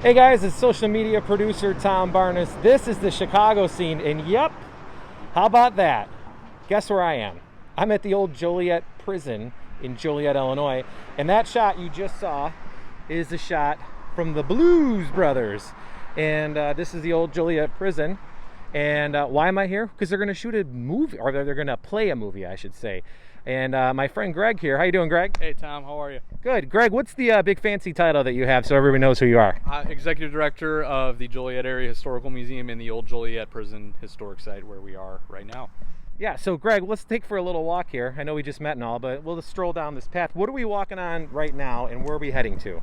Hey guys, it's social media producer Tom Barnes. This is the Chicago scene, and yep, how about that? Guess where I am? I'm at the old Joliet Prison in Joliet, Illinois, and that shot you just saw is the shot from the Blues Brothers. And this is the old Joliet Prison. And why am I here? Because they're going to shoot a movie, or they're going to play a movie, I should say. And my friend Greg here. How you doing, Greg? Hey, Tom. How are you? Good. Greg, what's the big fancy title that you have so everybody knows who you are? Executive Director of the Joliet Area Historical Museum in the old Joliet Prison historic site where we are right now. Yeah, so Greg, let's take for a little walk here. I know we just met and all, but we'll just stroll down this path. What are we walking on right now, and where are we heading to?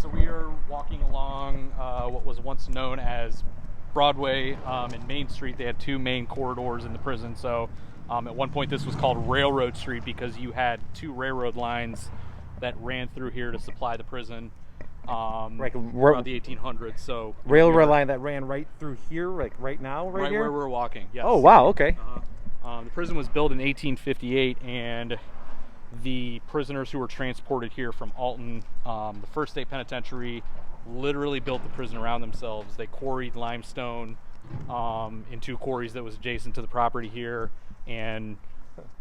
So we are walking along what was once known as Broadway and Main Street. They had two main corridors in the prison. So at one point this was called Railroad Street because you had two railroad lines that ran through here to supply the prison around the 1800s. So railroad line that ran right through here, like right now, right here? Where we're walking, yes. Oh, wow, okay. The prison was built in 1858, and the prisoners who were transported here from Alton, the first state penitentiary, literally built the prison around themselves. They quarried limestone in two quarries that was adjacent to the property here and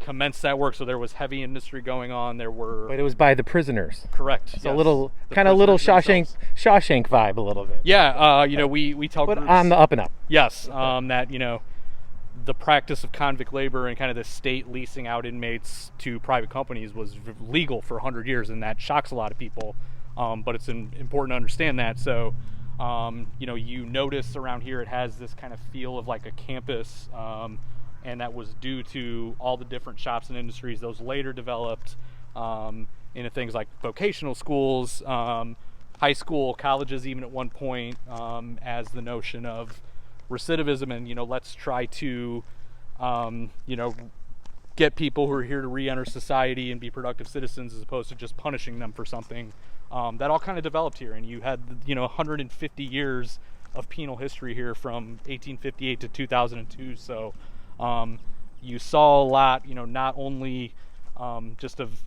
commenced that work. So there was heavy industry going on. There were... But it was by the prisoners. Correct. So yes. a little, kind of little Shawshank vibe a little bit. Yeah, we tell but groups... on the up and up. Yes, that, the practice of convict labor and kind of the state leasing out inmates to private companies was legal for 100 years, and that shocks a lot of people. But it's important to understand that. So, you notice around here it has this kind of feel of like a campus, and that was due to all the different shops and industries those later developed into things like vocational schools, high school, colleges, even at one point, as the notion of recidivism and let's try to get people who are here to re-enter society and be productive citizens as opposed to just punishing them for something. That all kind of developed here, and you had 150 years of penal history here from 1858 to 2002. So you saw a lot, not only just of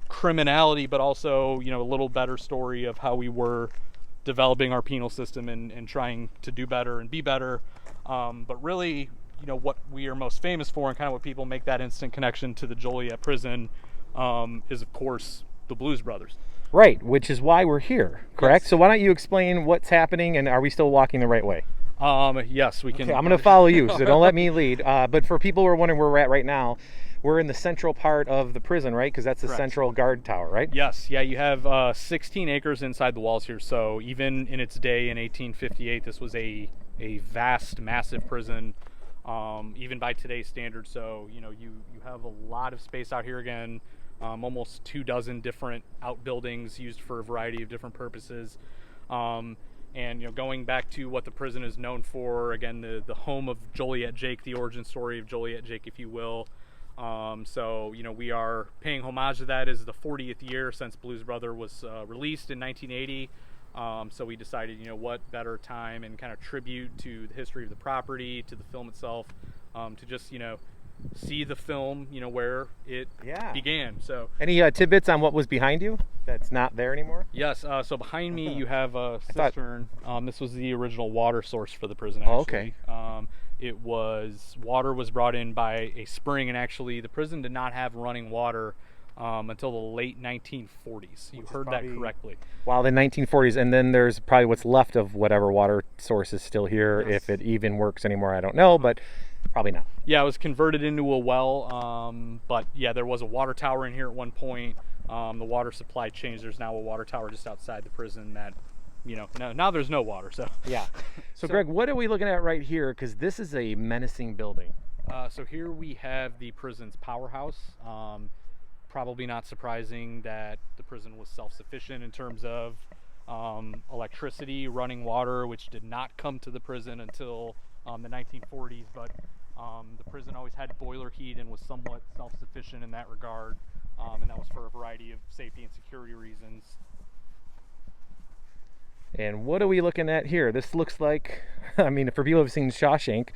criminality, but also a little better story of how we were developing our penal system and trying to do better and be better. But really, what we are most famous for and kind of what people make that instant connection to the Joliet Prison is, of course, the Blues Brothers. Right, which is why we're here, correct? Yes. So why don't you explain what's happening, and are we still walking the right way? Yes, we can. Okay, I'm going to follow you, so don't let me lead. But for people who are wondering where we're at right now, we're in the central part of the prison, right? Because that's the Correct. Central Guard Tower, right? Yes, yeah, you have 16 acres inside the walls here. So even in its day in 1858, this was a vast, massive prison, even by today's standards. So, you have a lot of space out here again, almost 24 different outbuildings used for a variety of different purposes. And going back to what the prison is known for, again, the home of Joliet Jake, the origin story of Joliet Jake, if you will. So we are paying homage to that. As the 40th year since Blues Brother was released in 1980. So we decided, what better time and kind of tribute to the history of the property, to the film itself, to just, see the film, where it began. So any tidbits on what was behind you that's not there anymore? Yes. So behind me you have a cistern. This was the original water source for the prison. Actually. Oh, okay. Water was brought in by a spring, and actually the prison did not have running water until the late 1940s. You heard that correctly. Wow, the 1940s, and then there's probably what's left of whatever water source is still here. Yes. If it even works anymore, I don't know, but probably not. Yeah, it was converted into a well, but yeah, there was a water tower in here at one point. The water supply changed. There's now a water tower just outside the prison that, now there's no water. So yeah. So Greg, what are we looking at right here? Because this is a menacing building. So here we have the prison's powerhouse. Probably not surprising that the prison was self-sufficient in terms of electricity, running water, which did not come to the prison until the 1940s. But the prison always had boiler heat and was somewhat self-sufficient in that regard. And that was for a variety of safety and security reasons. And what are we looking at here? This looks like, I mean, for people who've seen Shawshank,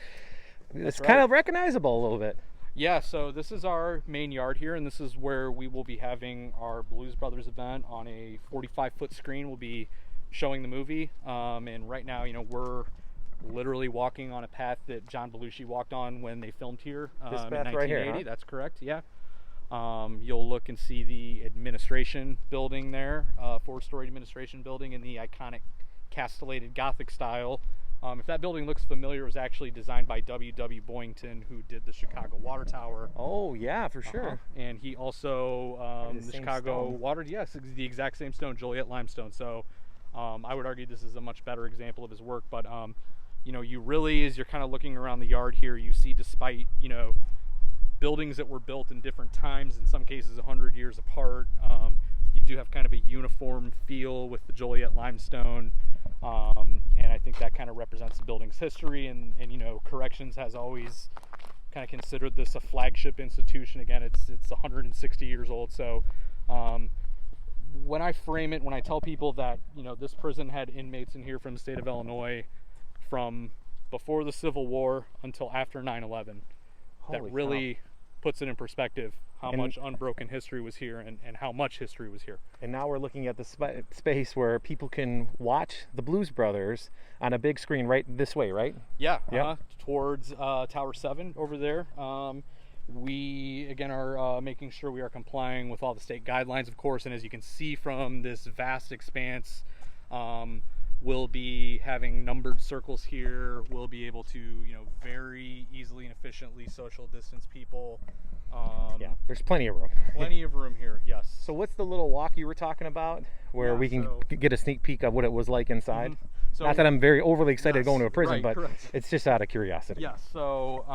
it's kind of recognizable a little bit. Yeah, so this is our main yard here, and this is where we will be having our Blues Brothers event on a 45-foot screen. We'll be showing the movie. And right now, we're literally walking on a path that John Belushi walked on when they filmed here This in path 1980. right here, huh? That's correct, yeah. You'll look and see the administration building there, 4-story administration building in the iconic castellated Gothic style. If that building looks familiar, it was actually designed by W.W. Boyington, who did the Chicago Water Tower. Oh, yeah, for sure. And he also, The the same Chicago stone. Water, yes, it's the exact same stone, Joliet limestone. So I would argue this is a much better example of his work. But, you really, as you're kind of looking around the yard here, you see despite, buildings that were built in different times, in some cases 100 years apart, you do have kind of a uniform feel with the Joliet limestone. And I think that kind of represents the building's history, and Corrections has always kind of considered this a flagship institution. Again, it's 160 years old. So when I frame it, when I tell people that this prison had inmates in here from the state of Illinois from before the Civil War until after 9/11, that Holy really cow. puts it in perspective how And- much unbroken history was here, and how much history was here. And now we're looking at the space where people can watch the Blues Brothers on a big screen right this way, right? Yeah, Yep. Towards Tower 7 over there. We, again, are making sure we are complying with all the state guidelines, of course, and as you can see from this vast expanse, we'll be having numbered circles here. We'll be able to, very easily and efficiently social distance people. Yeah, there's plenty of room. Plenty of room here, yes. So what's the little walk you were talking about where Yeah, we can so- get a sneak peek of what it was like inside? Mhm. So- Not that I'm very overly excited Yes, going to a prison, right, but correct. it's just out of curiosity. Yeah, so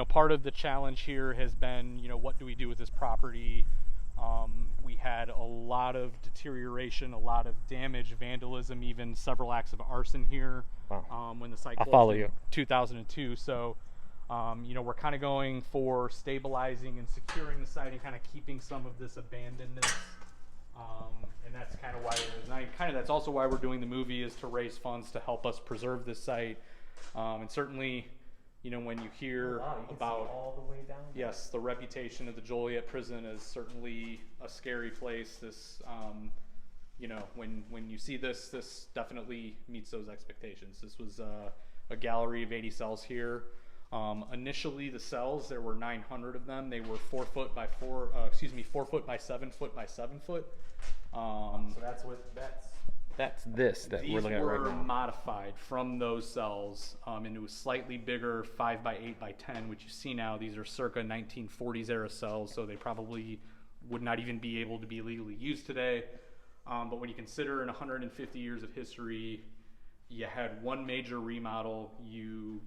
part of the challenge here has been, what do we do with this property? We had a lot of deterioration, a lot of damage, vandalism, even several acts of arson here. Wow. When the site I'll closed follow in you. 2002. So, we're kind of going for stabilizing and securing the site and kind of keeping some of this abandonedness. And that's kind of why we're designing. That's also why we're doing the movie, is to raise funds to help us preserve this site. And certainly, when you hear about all the way down. yes, the reputation of the Joliet Prison is certainly a scary place. This, when you see this, this definitely meets those expectations. This was a gallery of 80 cells here. Initially, the cells, there were 900 of them. They were 4 foot by 7 foot by 7 foot. So that's this that These we're looking at right were now. modified from those cells into a slightly bigger 5 by 8 by 10, which you see now. These are circa 1940s era cells, so they probably would not even be able to be legally used today. But when you consider in 150 years of history, you had one major remodel. You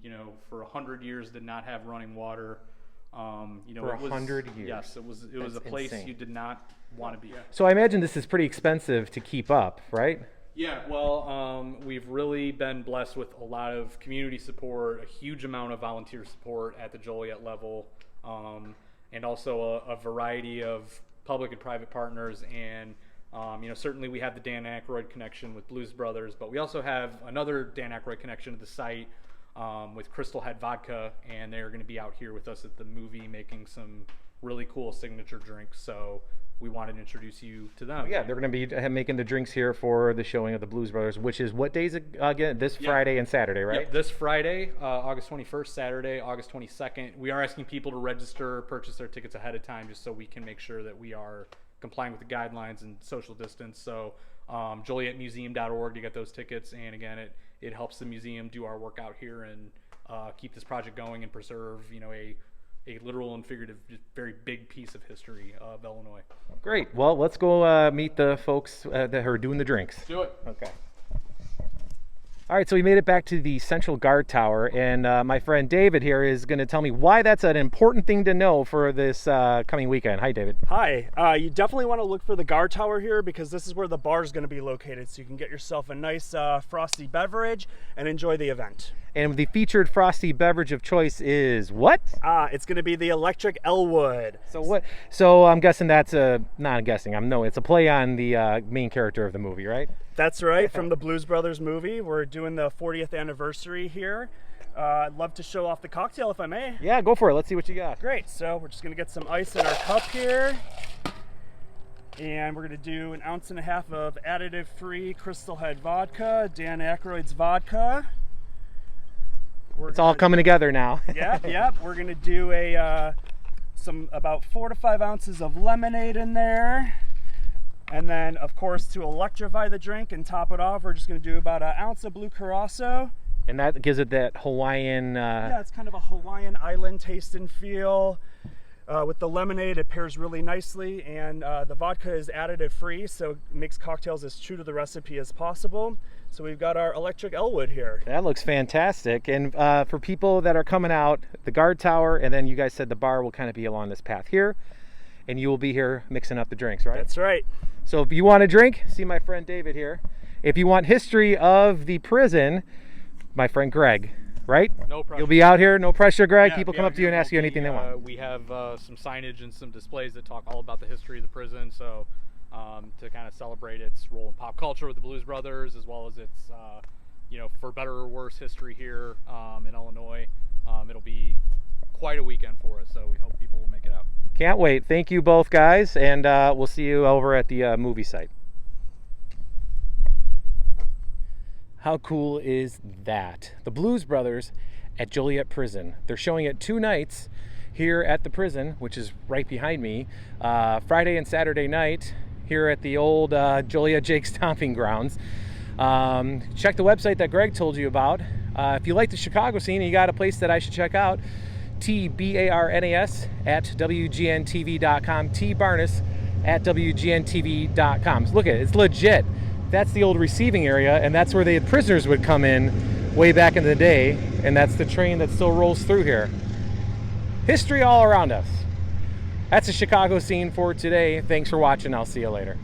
for 100 years did not have running water. For it was, 100 years. Yes, it was That's a place insane. you did not want to be. So I imagine this is pretty expensive to keep up, right? Yeah, well, we've really been blessed with a lot of community support, a huge amount of volunteer support at the Joliet level, and also a variety of public and private partners. And certainly we have the Dan Aykroyd connection with Blues Brothers, but we also have another Dan Aykroyd connection to the site with Crystal Head Vodka, and they're going to be out here with us at the movie making some really cool signature drinks. So we wanted to introduce you to them. Yeah, they're going to be making the drinks here for the showing of the Blues Brothers, which is what days again? This Friday and Saturday, right? Yep, this Friday, August 21st, Saturday, August 22nd. We are asking people to register, purchase their tickets ahead of time, just so we can make sure that we are complying with the guidelines and social distance. So JolietMuseum.org to get those tickets. And again, it helps the museum do our work out here and keep this project going and preserve, a literal and figurative, just very big piece of history of Illinois. Great. Well, let's go meet the folks that are doing the drinks. Do it. Okay. All right, so we made it back to the Central Guard Tower, and my friend David here is going to tell me why that's an important thing to know for this coming weekend. Hi, David. Hi, you definitely want to look for the guard tower here, because this is where the bar is going to be located, so you can get yourself a nice frosty beverage and enjoy the event. And the featured frosty beverage of choice is what? It's going to be the electric Elwood. So what? So I'm guessing that's not guessing. It's a play on the main character of the movie, right? That's right, from the Blues Brothers movie. We're doing the 40th anniversary here. I'd love to show off the cocktail if I may. Yeah, go for it. Let's see what you got. Great, so we're just going to get some ice in our cup here. And we're going to do 1.5 ounces of additive-free Crystal Head vodka, Dan Aykroyd's vodka. It's all coming together now. Yep. We're going to do about 4 to 5 ounces of lemonade in there. And then, of course, to electrify the drink and top it off, we're just going to do about 1 ounce of Blue Curacao. And that gives it that Hawaiian... Yeah, it's kind of a Hawaiian island taste and feel. With the lemonade, it pairs really nicely, and the vodka is additive free, so it makes cocktails as true to the recipe as possible. So we've got our electric Elwood here. That looks fantastic. And for people that are coming out, the guard tower, and then you guys said the bar will kind of be along this path here, and you will be here mixing up the drinks, right? That's right. So if you want a drink, see my friend David here. If you want history of the prison, my friend Greg. Right? No pressure. You'll be out here, no pressure, Greg. Yeah, People come up to you and ask you anything they want. We have some signage and some displays that talk all about the history of the prison. So to kind of celebrate its role in pop culture with the Blues Brothers, as well as its, for better or worse history here in Illinois. It'll be quite a weekend for us. So we hope people will make it out. Can't wait. Thank you both guys, and we'll see you over at the movie site. How cool is that? The Blues Brothers at Joliet Prison. They're showing it 2 nights here at the prison, which is right behind me. Friday and Saturday night here at the old Joliet Jake Stomping Grounds. Check the website that Greg told you about. If you like the Chicago scene and you got a place that I should check out, TBARNAS at WGNTV.com, TBarness at WGNTV.com. So look at it, it's legit. That's the old receiving area, and that's where the prisoners would come in way back in the day, and that's the train that still rolls through here. History all around us. That's the Chicago scene for today. Thanks for watching. I'll see you later.